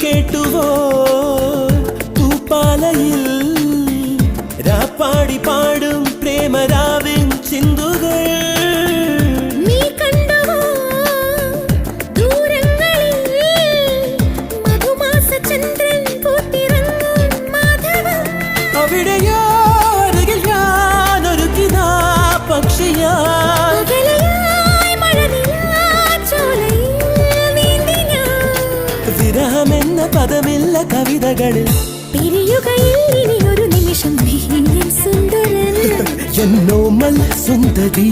കേട്ടുവോ പൂപ്പാലയിൽ രാപ്പാടി പാടും പ്രേമരാവിൻ ചിന്തുകൾ അവിടെയോ അരികിൽ ഞാനൊരുക്കിനാ പക്ഷിയാ വിരഹമെന്ന പദമില്ല കവിതകളിൽ ഒരു നിമിഷം സുന്ദരൻ എന്നോമൽ സുന്ദരി